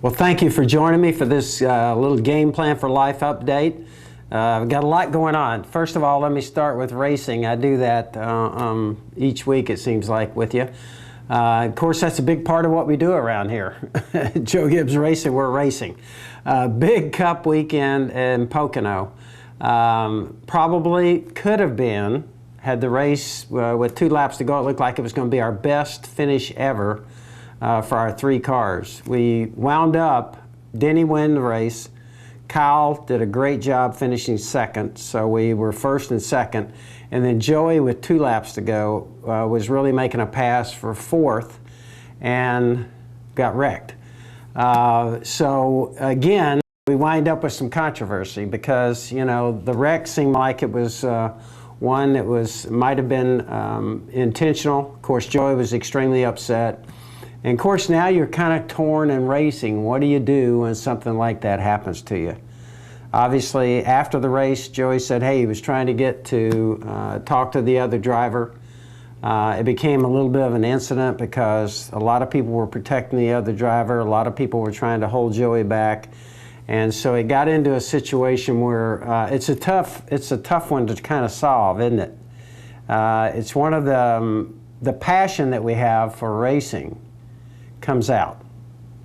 Well, thank you for joining me for this little game plan for life update. I've got a lot going on. First of all, let me start with racing. I do that each week, it seems like, with you. Of course, that's a big part of what we do around here. Joe Gibbs Racing, we're racing. Big Cup weekend in Pocono. Probably could have been, had the race with 2 laps to go, it looked like it was going to be our best finish ever for our 3 cars. We wound up, Denny win the race. Kyle did a great job finishing second, so we were first and second. And then Joey, with 2 laps to go, was really making a pass for fourth and got wrecked. So again, we wind up with some controversy because, you know, the wreck seemed like it was one that might have been intentional. Of course, Joey was extremely upset. And of course, now you're kind of torn in racing. What do you do when something like that happens to you? Obviously, after the race, Joey said, hey, he was trying to get to talk to the other driver. It became a little bit of an incident because a lot of people were protecting the other driver. A lot of people were trying to hold Joey back. And so it got into a situation where it's a tough one to kind of solve, isn't it? It's one of the passion that we have for racing comes out.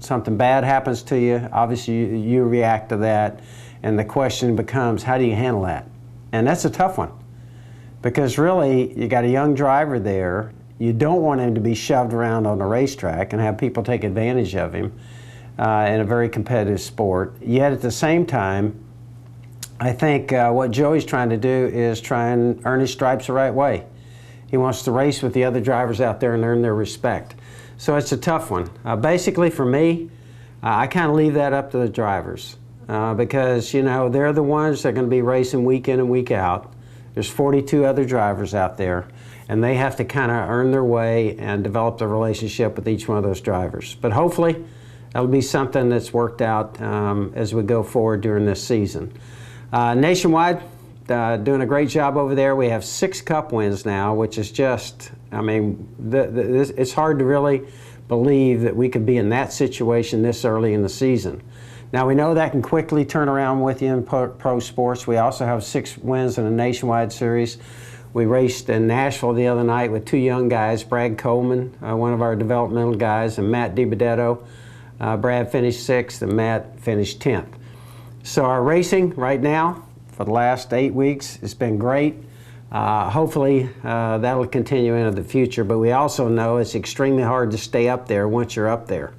Something bad happens to you, obviously you react to that, and the question becomes, how do you handle that? And that's a tough one, because really, you got a young driver there. You don't want him to be shoved around on a racetrack and have people take advantage of him in a very competitive sport. Yet at the same time, I think what Joey's trying to do is try and earn his stripes the right way. He wants to race with the other drivers out there and earn their respect. So it's a tough one. Basically for me, I kind of leave that up to the drivers because, you know, they're the ones that are going to be racing week in and week out. There's 42 other drivers out there, and they have to kind of earn their way and develop the relationship with each one of those drivers. But hopefully, that'll be something that's worked out as we go forward during this season. Nationwide, doing a great job over there. We have 6 Cup wins now, which is just, I mean, it's hard to really believe that we could be in that situation this early in the season. Now, we know that can quickly turn around with you in pro sports. We also have 6 wins in a nationwide series. We raced in Nashville the other night with 2 young guys, Brad Coleman, one of our developmental guys, and Matt DiBedetto. Brad finished 6th and Matt finished 10th. So our racing right now, for the last 8 weeks, it's been great. Hopefully that'll continue into the future, but we also know it's extremely hard to stay up there once you're up there.